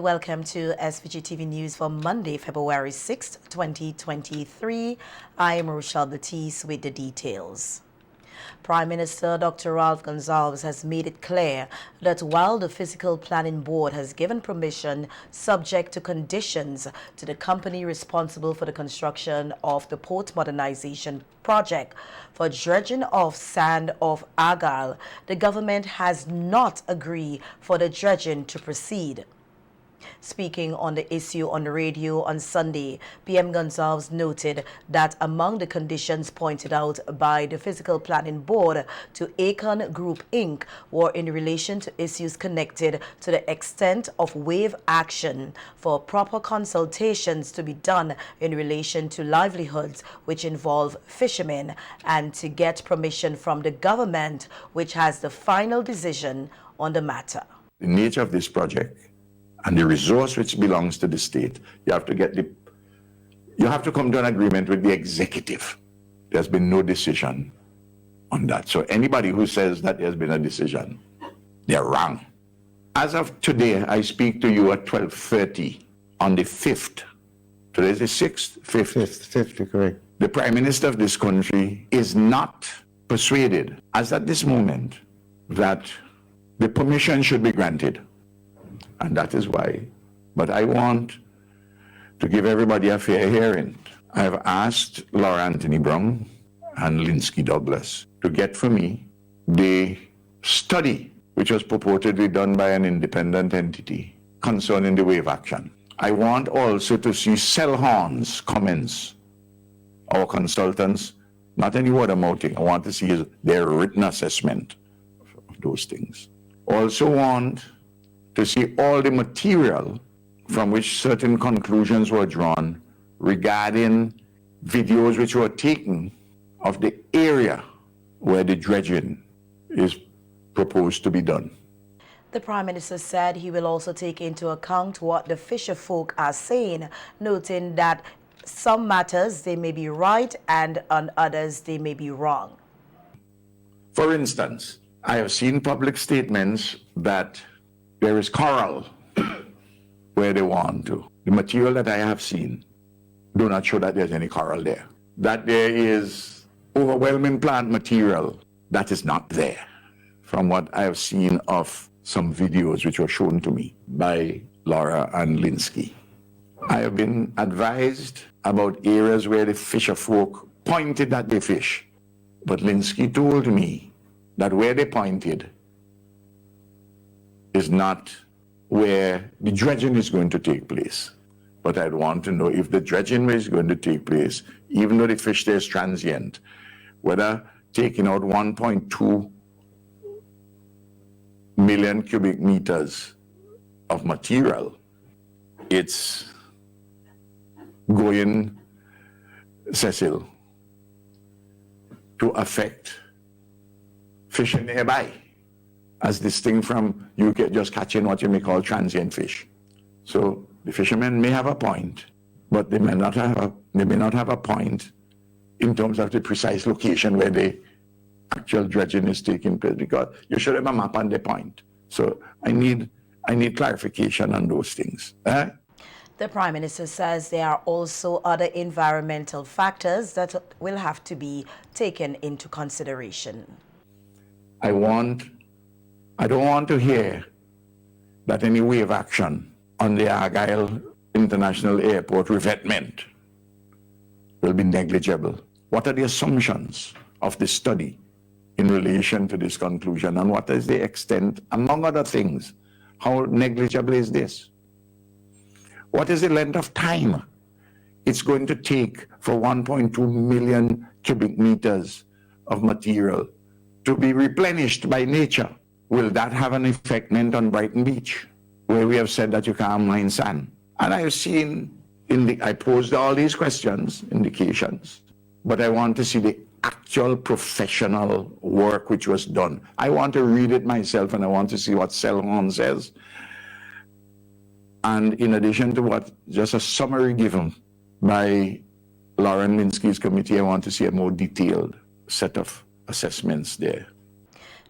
Welcome to SVG TV News for Monday, February 6th, 2023. I am Rochelle Batiste with the details. Prime Minister Dr. Ralph Gonsalves has made it clear that while the Physical Planning Board has given permission subject to conditions to the company responsible for the construction of the port modernization project for dredging of sand of Argyle, the government has not agreed for the dredging to proceed. Speaking on the issue on the radio on Sunday, PM Gonsalves noted that among the conditions pointed out by the Physical Planning Board to Aecon Group Inc. were in relation to issues connected to the extent of wave action, for proper consultations to be done in relation to livelihoods which involve fishermen, and to get permission from the government, which has the final decision on the matter. The nature of this project and the resource which belongs to the state, you have to come to an agreement with the executive. There's been no decision on that. So anybody who says that there's been a decision, they're wrong. As of today, I speak to you at 12:30 on the 5th. Today is the 6th, 5th. 5th, correct. The Prime Minister of this country is not persuaded, as at this moment, that the permission should be granted. And that is why. But I want to give everybody a fair hearing. I have asked Laura Anthony Brown and Linsky Douglas to get for me the study which was purportedly done by an independent entity concerning the wave action. I want also to see Selhorn's comments, our consultants, not any word of mouthing. I want to see their written assessment of those things. Also want to see all the material from which certain conclusions were drawn regarding videos which were taken of the area where the dredging is proposed to be done. The Prime Minister said he will also take into account what the fisher folk are saying, noting that some matters they may be right and on others they may be wrong. For instance, I have seen public statements that there is coral where they want to. The material that I have seen do not show that there's any coral there. That there is overwhelming plant material, that is not there, from what I have seen of some videos which were shown to me by Laura and Linsky. I have been advised about areas where the fisher folk pointed at the fish, but Linsky told me that where they pointed is not where the dredging is going to take place. But I'd want to know if the dredging is going to take place, even though the fish there is transient, whether taking out 1.2 million cubic meters of material, it's going, Cecil, to affect fishing nearby, as distinct from you just catching what you may call transient fish. So the fishermen may have a point, but they may not have a point in terms of the precise location where the actual dredging is taking place, because you should have a map on the point. So I need clarification on those things. The Prime Minister says there are also other environmental factors that will have to be taken into consideration. I don't want to hear that any wave action on the Argyle International Airport revetment will be negligible. What are the assumptions of the study in relation to this conclusion, and what is the extent, among other things, how negligible is this? What is the length of time it's going to take for 1.2 million cubic meters of material to be replenished by nature? Will that have an effect on Brighton Beach, where we have said that you can't mine sand? And I have seen, I posed all these questions, indications, but I want to see the actual professional work which was done. I want to read it myself, and I want to see what Selhorn says. And in addition to what, just a summary given by Lauren Linsky's committee, I want to see a more detailed set of assessments there.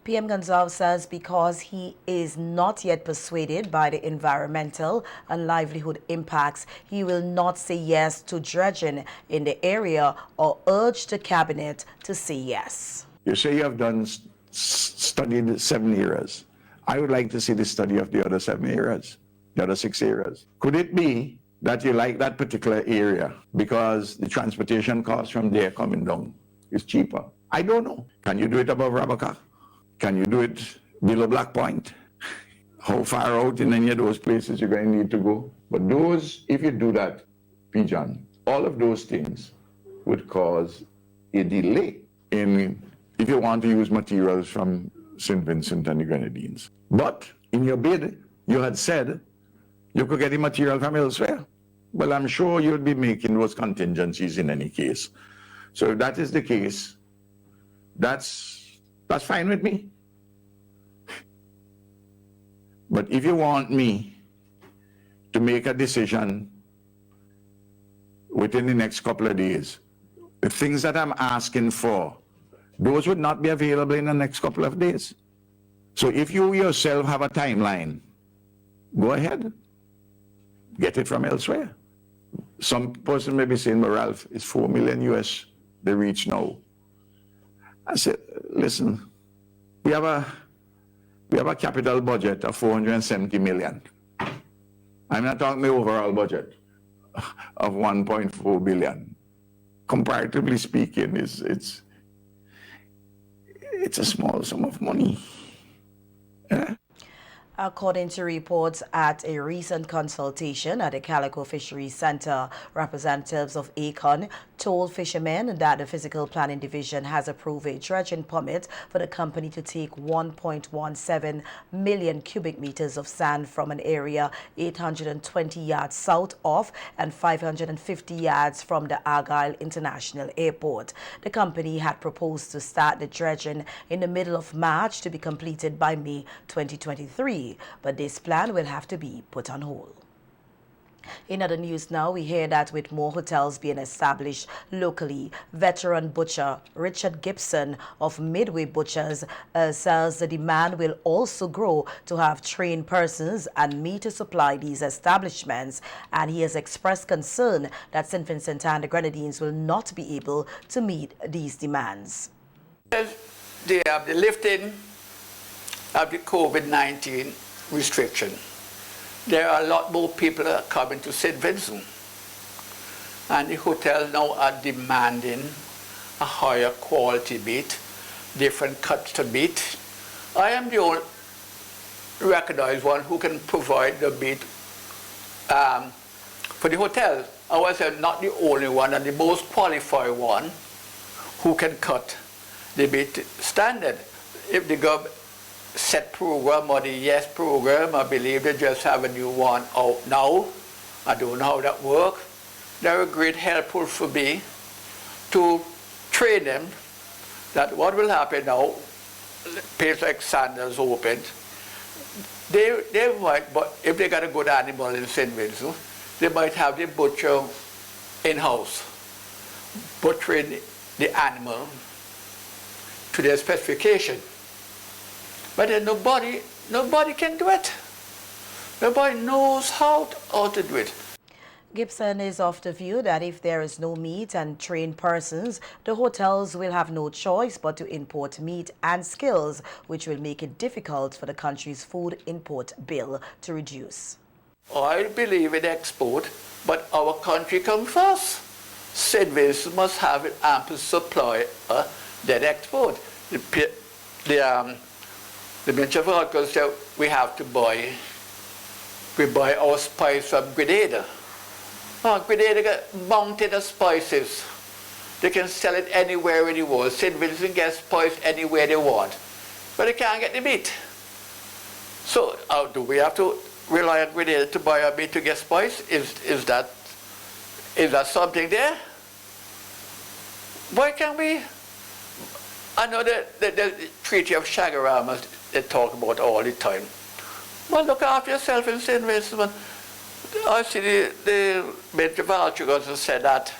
PM Gonzalez says because he is not yet persuaded by the environmental and livelihood impacts, he will not say yes to dredging in the area or urge the cabinet to say yes. You say you have studied 7 areas. I would like to see the study of the other 7 areas, the other 6 areas. Could it be that you like that particular area because the transportation costs from there coming down is cheaper? I don't know. Can you do it above Rabaca? Can you do it below Black Point? How far out in any of those places you're going to need to go? But those, if you do that, P. John, all of those things would cause a delay in, if you want to use materials from St. Vincent and the Grenadines. But in your bid, you had said you could get the material from elsewhere. Well, I'm sure you'll be making those contingencies in any case. So if that is the case, that's fine with me. But if you want me to make a decision within the next couple of days, the things that I'm asking for, those would not be available in the next couple of days. So if you yourself have a timeline, go ahead. Get it from elsewhere. Some person may be saying, well, Ralph, it's $4 million US they reach now. I said, listen, we have a capital budget of 470 million. I'm not talking the overall budget of 1.4 billion. Comparatively speaking, it's a small sum of money. Yeah? According to reports at a recent consultation at the Calico Fisheries Center, representatives of ACON told fishermen that the Physical Planning Division has approved a dredging permit for the company to take 1.17 million cubic meters of sand from an area 820 yards south of and 550 yards from the Argyle International Airport. The company had proposed to start the dredging in the middle of March to be completed by May 2023. But this plan will have to be put on hold. In other news now, we hear that with more hotels being established locally, veteran butcher Richard Gibson of Midway Butchers says the demand will also grow to have trained persons and meat to supply these establishments. And he has expressed concern that St. Vincent and the Grenadines will not be able to meet these demands. They have the lifting of the COVID-19 restriction. There are a lot more people that are coming to St. Vincent, and the hotels now are demanding a higher quality meat, different cuts of meat. I am the only recognized one who can provide the meat for the hotel. I was not the only one and the most qualified one who can cut the meat standard. If the government set program or the YES program, I believe they just have a new one out now. I don't know how that works. They're a great helpful for me to train them that what will happen now, places like Sanders opened, they might, but if they got a good animal in St. Vincent, they might have the butcher in-house, butchering the animal to their specification. But then nobody can do it. Nobody knows how to do it. Gibson is of the view that if there is no meat and trained persons, the hotels will have no choice but to import meat and skills, which will make it difficult for the country's food import bill to reduce. I believe in export, but our country comes first. St. Vincent must have an ample supply that export. The Minister of Argyle said we have to buy our spice from Grenada. Grenada got mountain of spices. They can sell it anywhere in the world. St. Vincent gets spice anywhere they want. But they can't get the meat. So do we have to rely on Grenada to buy our meat to get spice? Is that something there? Why can't we? I know that the Treaty of Chagarama they talk about all the time. Well, look after yourself in St. Vincent. I see the Minister of Agriculture said that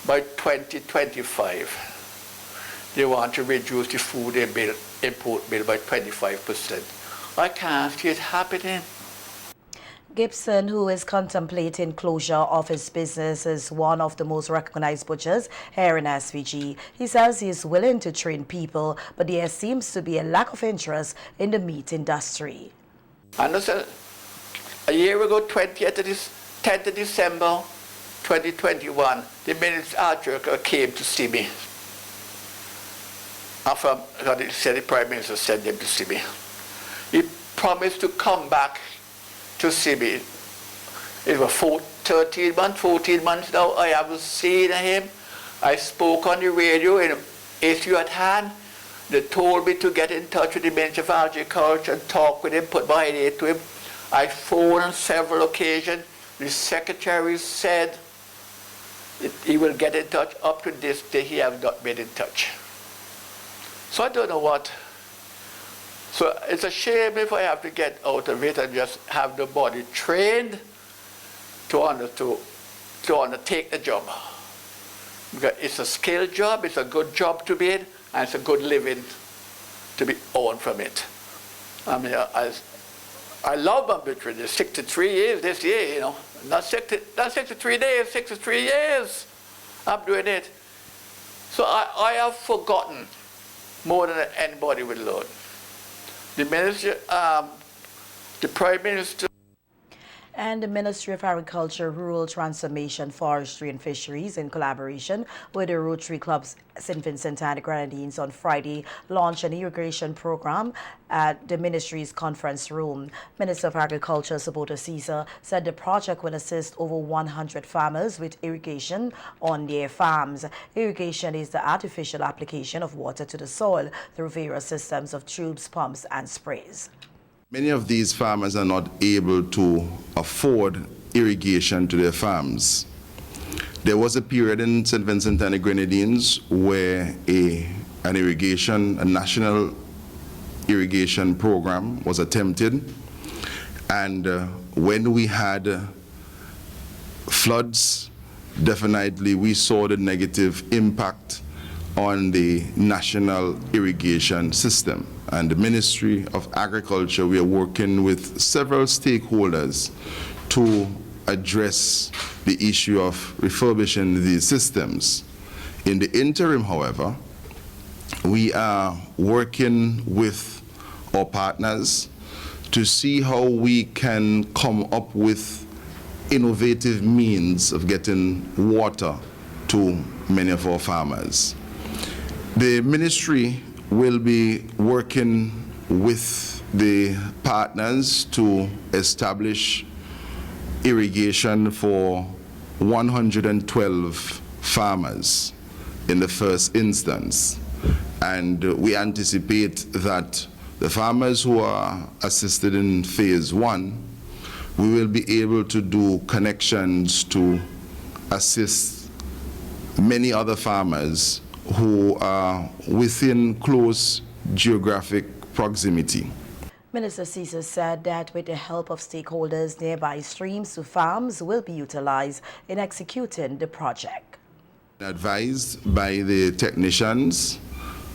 by 2025 they want to reduce the food bill import bill by 25%. I can't see it happening. Gibson, who is contemplating closure of his business, is one of the most recognized butchers here in SVG. He says he is willing to train people, but there seems to be a lack of interest in the meat industry. And a year ago, 10th of December 2021, the Minister Argyle came to see me. After the Prime Minister sent him to see me. He promised to come back to see me. It was 14 months now. I haven't seen him. I spoke on the radio in an issue at hand. They told me to get in touch with the Minister of Agriculture and talk with him, put my ear to him. I phoned on several occasions. The Secretary said he will get in touch. Up to this day, he has not been in touch. So I don't know what. So it's a shame if I have to get out of it and just have the body trained to undertake the job. Because it's a skilled job, it's a good job to be in, and it's a good living to be earned from it. I mean, I love my butchery. It's 63 years this year, you know. Not 63 days, 63 years I'm doing it. So I have forgotten more than anybody would learn. The Minister, the Prime Minister. And the Ministry of Agriculture, Rural Transformation, Forestry and Fisheries, in collaboration with the Rotary Clubs St. Vincent and the Grenadines on Friday, launched an irrigation program at the ministry's conference room. Minister of Agriculture, Sabota Caesar, said the project will assist over 100 farmers with irrigation on their farms. Irrigation is the artificial application of water to the soil through various systems of tubes, pumps, and sprays. Many of these farmers are not able to afford irrigation to their farms. There was a period in St. Vincent and the Grenadines where a national irrigation program was attempted, and when we had floods, definitely we saw the negative impact on the national irrigation system. And the Ministry of Agriculture, we are working with several stakeholders to address the issue of refurbishing these systems. In the interim, however, we are working with our partners to see how we can come up with innovative means of getting water to many of our farmers. The ministry will be working with the partners to establish irrigation for 112 farmers in the first instance. And we anticipate that the farmers who are assisted in phase 1, we will be able to do connections to assist many other farmers who are within close geographic proximity. Minister Caesar said that with the help of stakeholders, nearby streams to farms will be utilized in executing the project. Advised by the technicians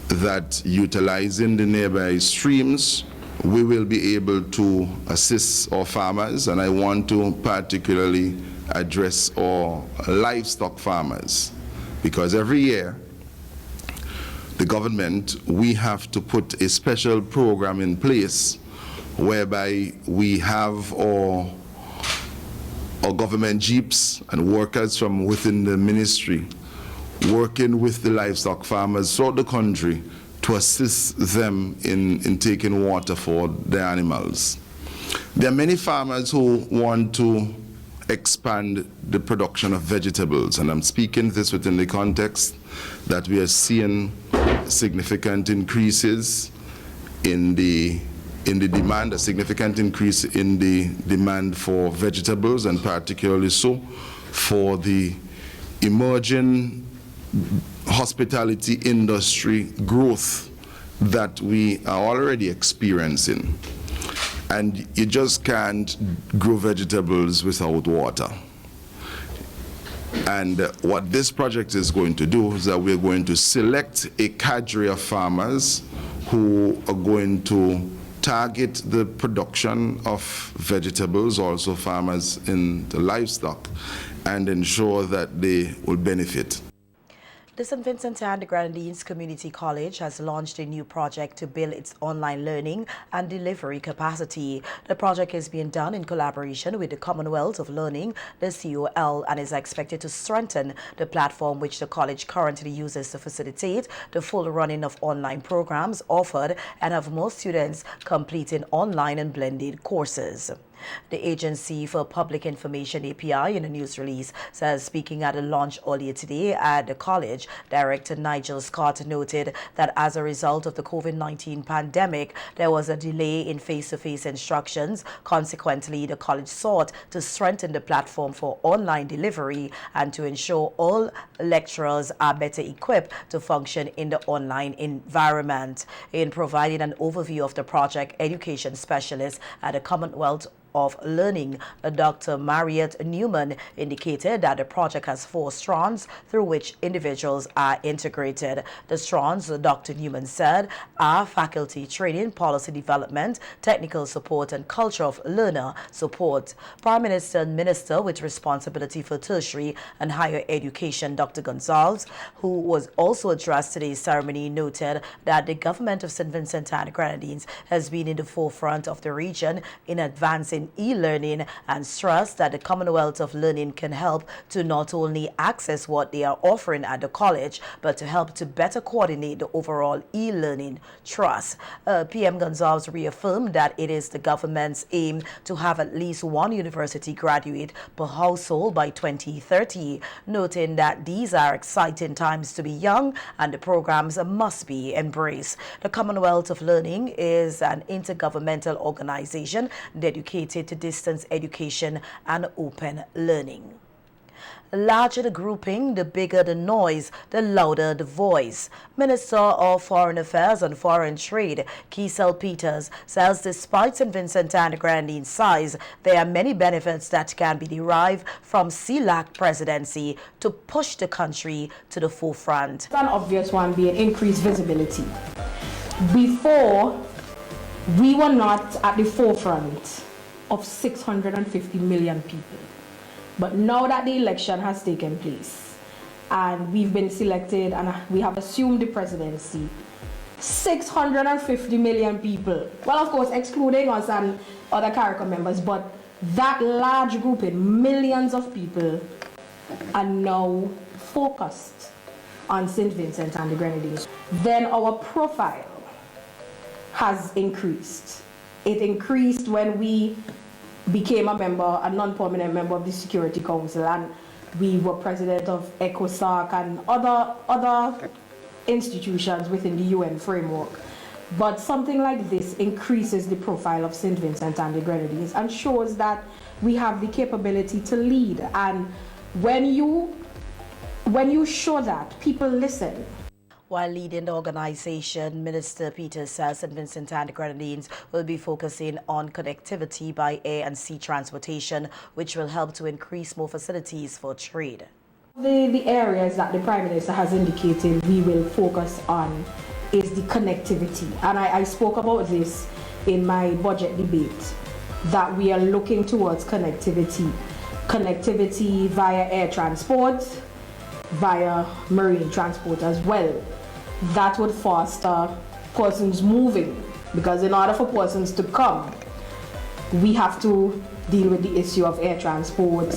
that utilizing the nearby streams, we will be able to assist our farmers, and I want to particularly address our livestock farmers, because every year the government, we have to put a special program in place whereby we have our government jeeps and workers from within the ministry working with the livestock farmers throughout the country to assist them in taking water for their animals. There are many farmers who want to expand the production of vegetables, and I'm speaking this within the context that we are seeing significant increases in the demand, a significant increase in the demand for vegetables, and particularly so for the emerging hospitality industry growth that we are already experiencing. And you just can't grow vegetables without water. And what this project is going to do is that we're going to select a cadre of farmers who are going to target the production of vegetables, also farmers in the livestock, and ensure that they will benefit. The St. Vincent and the Grenadines Community College has launched a new project to build its online learning and delivery capacity. The project is being done in collaboration with the Commonwealth of Learning, the COL, and is expected to strengthen the platform which the college currently uses to facilitate the full running of online programs offered and have more students completing online and blended courses. The Agency for Public Information API in a news release says, speaking at a launch earlier today at the college, Director Nigel Scott noted that as a result of the COVID-19 pandemic, there was a delay in face-to-face instructions. Consequently, the college sought to strengthen the platform for online delivery and to ensure all lecturers are better equipped to function in the online environment. In providing an overview of the project, education specialist at the Commonwealth of Learning, Dr. Marriott Newman, indicated that the project has 4 strands through which individuals are integrated. The strands, Dr. Newman said, are faculty training, policy development, technical support, and culture of learner support. Prime Minister and Minister with responsibility for tertiary and higher education, Dr. Gonzalez, who was also addressed today's ceremony, noted that the government of St. Vincent and the Grenadines has been in the forefront of the region in advancing e-learning and stressed that the Commonwealth of Learning can help to not only access what they are offering at the college, but to help to better coordinate the overall e-learning trust. PM Gonzalez reaffirmed that it is the government's aim to have at least 1 university graduate per household by 2030, noting that these are exciting times to be young and the programs must be embraced. The Commonwealth of Learning is an intergovernmental organization dedicated to distance education and open learning. The larger the grouping, the bigger the noise, the louder the voice. Minister of Foreign Affairs and Foreign Trade, Kiesel Peters, says despite St. Vincent and the Grenadines' size, there are many benefits that can be derived from CELAC presidency to push the country to the forefront. An obvious one being increased visibility. Before, we were not at the forefront of 650 million people. But now that the election has taken place and we've been selected and we have assumed the presidency, 650 million people, well, of course, excluding us and other CARICOM members, but that large grouping, millions of people, are now focused on St. Vincent and the Grenadines. Then our profile has increased. It increased when we became a non-permanent member of the Security Council, and we were president of ECOSOC and other institutions within the UN framework. But something like this increases the profile of St. Vincent and the Grenadines and shows that we have the capability to lead. And when you show that, people listen. While leading the organization, Minister Peters says St. Vincent and the Grenadines will be focusing on connectivity by air and sea transportation, which will help to increase more facilities for trade. The areas that the Prime Minister has indicated we will focus on is the connectivity. And I spoke about this in my budget debate, that we are looking towards connectivity. Connectivity via air transport, via marine transport as well. That would foster persons moving, because in order for persons to come, we have to deal with the issue of air transport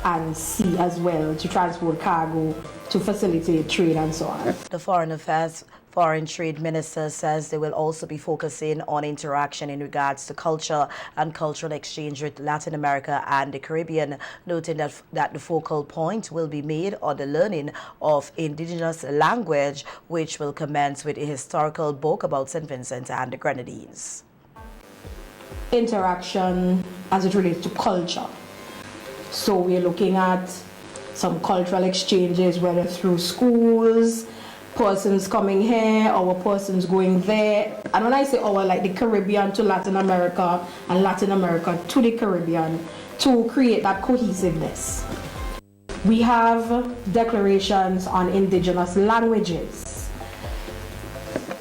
and sea as well, to transport cargo, to facilitate trade and so on. The Foreign Affairs Foreign Trade Minister says they will also be focusing on interaction in regards to culture and cultural exchange with Latin America and the Caribbean, noting that the focal point will be made on the learning of indigenous language, which will commence with a historical book about St. Vincent and the Grenadines. Interaction as it relates to culture. So we're looking at some cultural exchanges, whether through schools, persons coming here, our persons going there. And when I say our, like the Caribbean to Latin America and Latin America to the Caribbean, to create that cohesiveness. We have declarations on indigenous languages.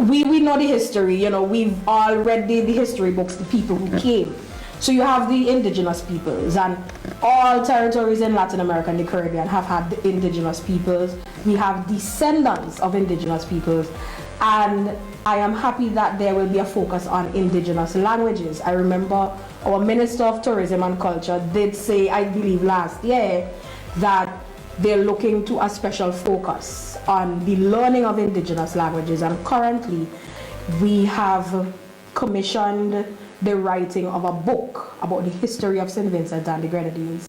we know the history, you know, we've all read the history books, the people who came. So you have the indigenous peoples, and all territories in Latin America and the Caribbean have had the indigenous peoples. We have descendants of indigenous peoples, and I am happy that there will be a focus on indigenous languages. I remember our Minister of Tourism and Culture did say, I believe last year, that they're looking to a special focus on the learning of indigenous languages, and currently we have commissioned the writing of a book about the history of St. Vincent and the Grenadines.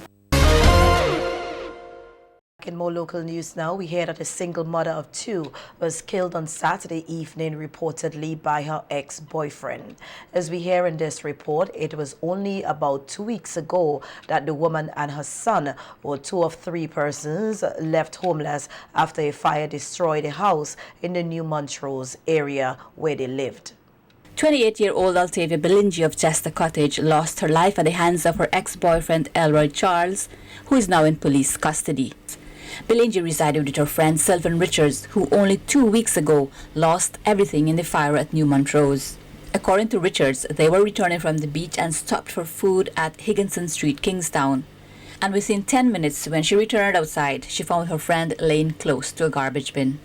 In more local news now, we hear that a single mother of two was killed on Saturday evening, reportedly by her ex-boyfriend. As we hear in this report, it was only about 2 weeks ago that the woman and her son, or two of three persons, left homeless after a fire destroyed a house in the New Montrose area where they lived. 28-year-old Altavia Belingi of Chester Cottage lost her life at the hands of her ex-boyfriend Elroy Charles, who is now in police custody. Belingi resided with her friend Sylvan Richards, who only 2 weeks ago lost everything in the fire at New Montrose. According to Richards, they were returning from the beach and stopped for food at Higginson Street, Kingstown. And within 10 minutes, when she returned outside, she found her friend laying close to a garbage bin.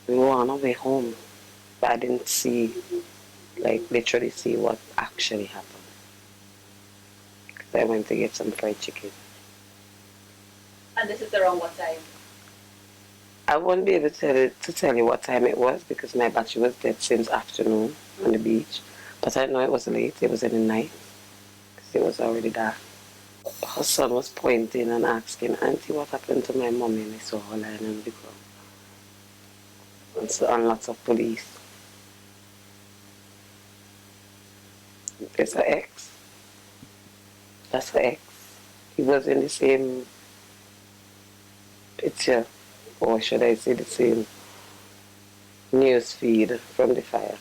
We were on our way home, but I didn't see, literally see what actually happened. 'Cause I went to get some fried chicken. And this is around what time? I won't be able to tell you what time it was because my battery was dead since afternoon on the beach. But I know it was late. It was in the night because it was already dark. Her son was pointing and asking, "Auntie, what happened to my mommy?" And I saw her lying on the ground. And lots of police. It's her ex. That's her ex. He was in the same picture, or should I say the same news feed from the fire.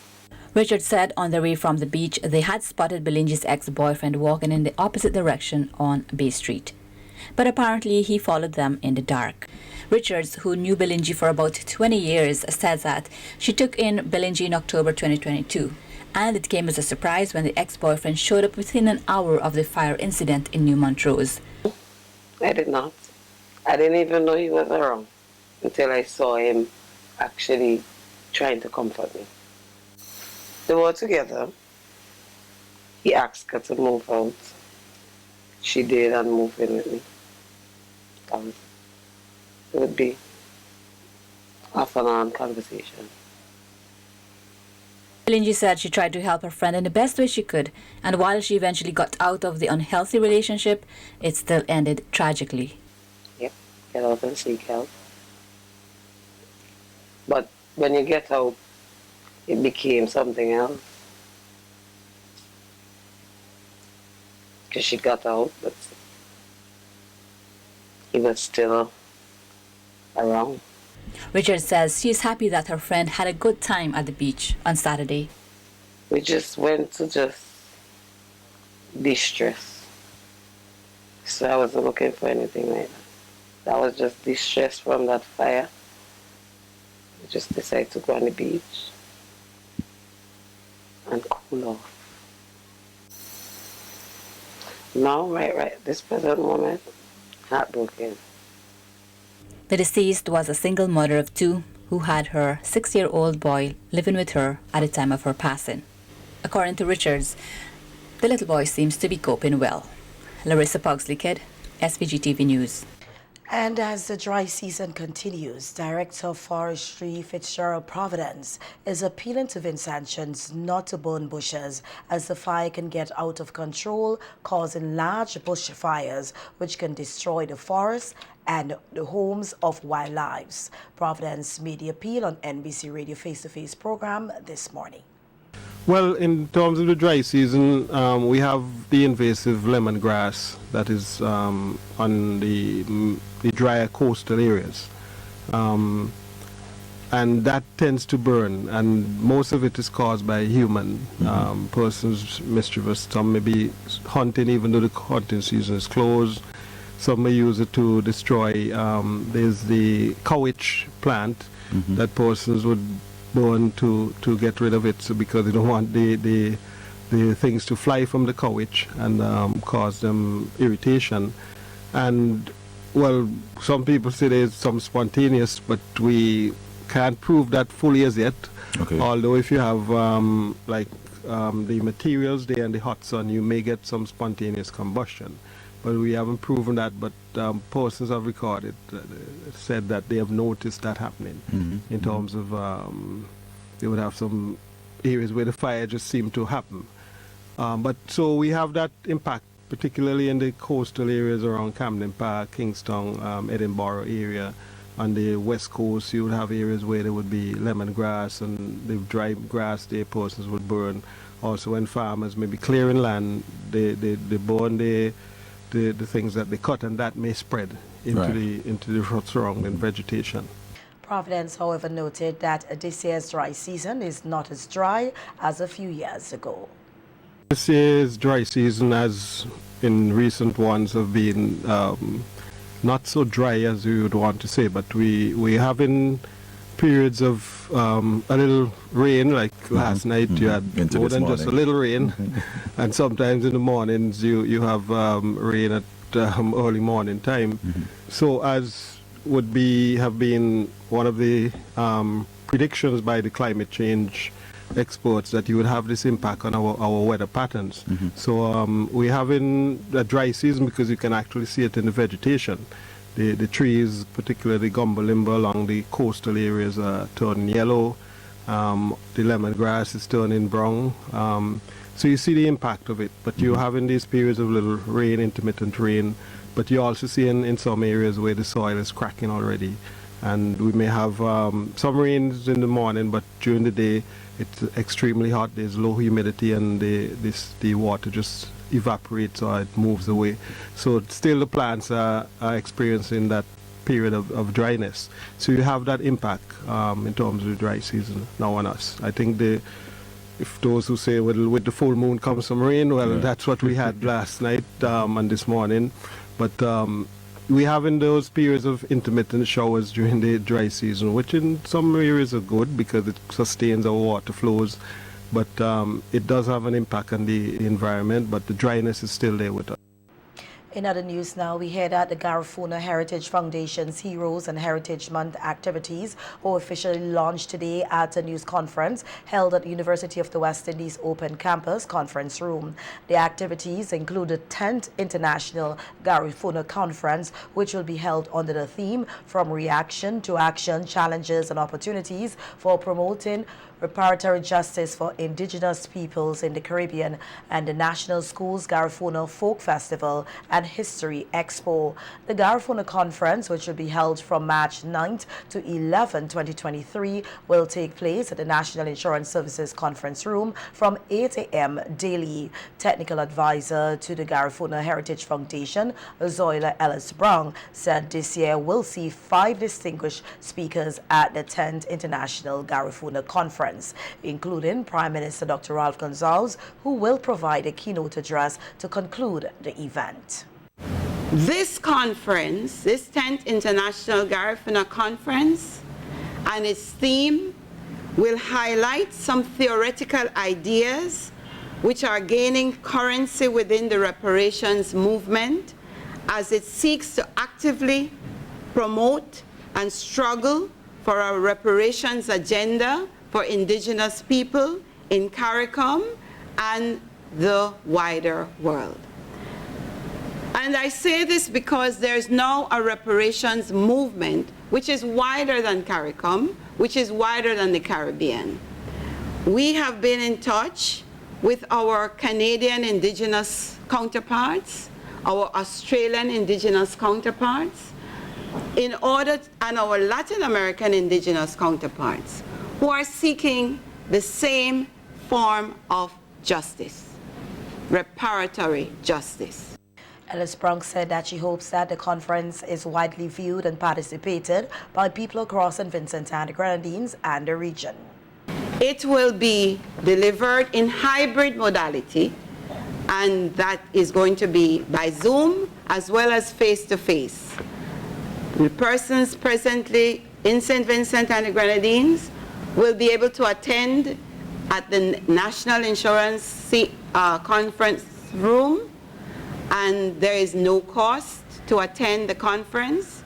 Richard said on their way from the beach, they had spotted Belingi's ex-boyfriend walking in the opposite direction on Bay Street. But apparently he followed them in the dark. Richards, who knew Belingi for about 20 years, said that she took in Belingi in October 2022. And it came as a surprise when the ex-boyfriend showed up within an hour of the fire incident in New Montrose. I did not. I didn't even know he was around until I saw him actually trying to comfort me. They were together. He asked her to move out. She did and moved in with me. It would be off and on conversation. Belingi said she tried to help her friend in the best way she could, and while she eventually got out of the unhealthy relationship, it still ended tragically. Yep, get out and seek help. But when you get out, it became something else. Because she got out, but he was still around. Richard says she is happy that her friend had a good time at the beach on Saturday. We just went to just de-stress. So I wasn't looking for anything like that. I was just de-stressed from that fire. We just decided to go on the beach and cool off. Now, right, this present moment, heartbroken. The deceased was a single mother of two who had her 6-year-old boy living with her at the time of her passing. According to Richards, the little boy seems to be coping well. Larissa Pugsley-Kidd, SVG TV News. And as the dry season continues, Director of Forestry Fitzgerald Providence is appealing to Vincentians not to burn bushes as the fire can get out of control, causing large bush fires which can destroy the forest and the homes of wildlife. Providence made the appeal on NBC Radio Face-to-Face program this morning. Well, in terms of the dry season, we have the invasive lemongrass that is on the drier coastal areas. And that tends to burn, and most of it is caused by human persons, mischievous. Some may be hunting even though the hunting season is closed. some may use it to destroy. There's the cowitch plant that persons would burn to get rid of it, so because they don't want the things to fly from the cowitch and cause them irritation. And well, some people say there's some spontaneous, but we can't prove that fully as yet. Okay. Although if you have the materials there in the hot sun, you may get some spontaneous combustion. But we haven't proven that, but persons have recorded, said that they have noticed that happening in terms of they would have some areas where the fire just seemed to happen. But so we have that impact, particularly in the coastal areas around Camden Park, Kingstown, Edinburgh area. On the west coast, you would have areas where there would be lemongrass and the dry grass there persons would burn. Also when farmers may be clearing land, they burn the things that they cut, and that may spread into the surrounding vegetation. Providence, however, noted that this year's dry season is not as dry as a few years ago. This year's dry season, as in recent ones, have been not so dry as you would want to say, but we have in periods of a little rain, like last night you had Into more this than just a morning. little rain, and sometimes in the mornings you have rain at early morning time. So as would have been one of the predictions by the climate change experts, that you would have this impact on our weather patterns. So we have in a dry season because you can actually see it in the vegetation. The trees, particularly gumbo limber along the coastal areas, are turning yellow. The lemongrass is turning brown. So you see the impact of it. But you have in these periods of little rain, intermittent rain, but you also see in some areas where the soil is cracking already. And we may have some rains in the morning, but during the day it's extremely hot. There's low humidity, and the water just evaporates or it moves away. So still the plants are experiencing that period of dryness. So you have that impact in terms of the dry season now on us. I think if those who say, well, with the full moon comes some rain, well, that's what we had last night and this morning. But we have in those periods of intermittent showers during the dry season, which in some areas are good because it sustains our water flows, but it does have an impact on the environment, but the dryness is still there with us. In other news now, we hear that the Garifuna Heritage Foundation's Heroes and Heritage Month activities were officially launched today at a news conference held at the University of the West Indies Open Campus Conference Room. The activities include the 10th International Garifuna Conference, which will be held under the theme From Reaction to Action, Challenges and Opportunities for Promoting Reparatory Justice for Indigenous Peoples in the Caribbean, and the National Schools Garifuna Folk Festival and History Expo. The Garifuna Conference, which will be held from March 9th to 11, 2023, will take place at the National Insurance Services Conference Room from 8 a.m. daily. Technical advisor to the Garifuna Heritage Foundation, Zoila Ellis-Brown, said this year will see 5 distinguished speakers at the 10th International Garifuna Conference, including Prime Minister Dr. Ralph Gonsalves, who will provide a keynote address to conclude the event. This conference, this 10th International Garifuna Conference, and its theme will highlight some theoretical ideas which are gaining currency within the reparations movement as it seeks to actively promote and struggle for a reparations agenda for Indigenous people in CARICOM and the wider world. And I say this because there's now a reparations movement which is wider than CARICOM, which is wider than the Caribbean. We have been in touch with our Canadian Indigenous counterparts, our Australian Indigenous counterparts, and our Latin American Indigenous counterparts, who are seeking the same form of justice, reparatory justice. Ellis-Brown said that she hopes that the conference is widely viewed and participated by people across St. Vincent and the Grenadines and the region. It will be delivered in hybrid modality, and that is going to be by Zoom as well as face-to-face. The persons presently in St. Vincent and the Grenadines will be able to attend at the National Insurance Conference Room, and there is no cost to attend the conference,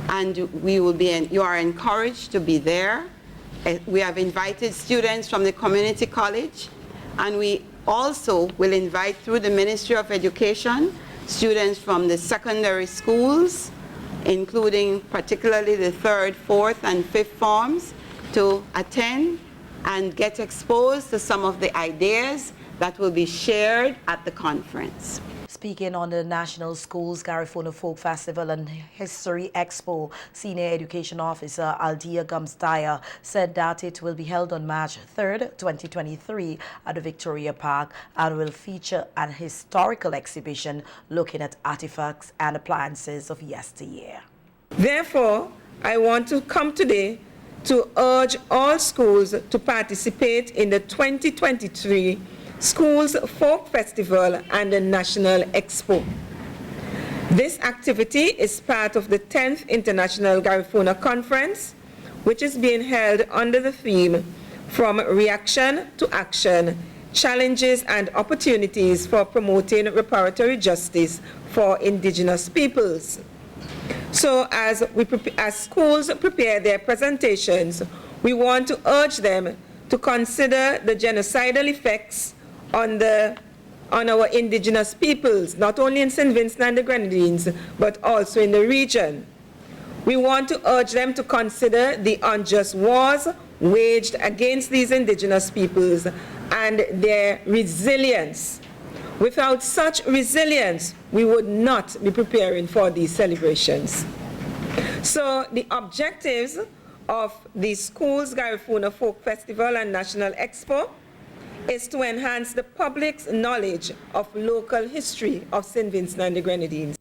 and you are encouraged to be there. We have invited students from the community college, and we also will invite, through the Ministry of Education, students from the secondary schools, including particularly the 3rd, 4th, and 5th forms, to attend and get exposed to some of the ideas that will be shared at the conference. Speaking on the National Schools Garifuna Folk Festival and History Expo, Senior Education Officer Aldia Gumstaya said that it will be held on March 3rd, 2023 at the Victoria Park and will feature an historical exhibition looking at artifacts and appliances of yesteryear. Therefore, I want to come today to urge all schools to participate in the 2023 Schools Folk Festival and the National Expo. This activity is part of the 10th International Garifuna Conference, which is being held under the theme From Reaction to Action, Challenges and Opportunities for Promoting Reparatory Justice for Indigenous Peoples. So as schools prepare their presentations, we want to urge them to consider the genocidal effects on our indigenous peoples, not only in St. Vincent and the Grenadines, but also in the region. We want to urge them to consider the unjust wars waged against these indigenous peoples and their resilience. Without such resilience, we would not be preparing for these celebrations. So the objectives of the Schools Garifuna Folk Festival and National Expo is to enhance the public's knowledge of local history of St. Vincent and the Grenadines.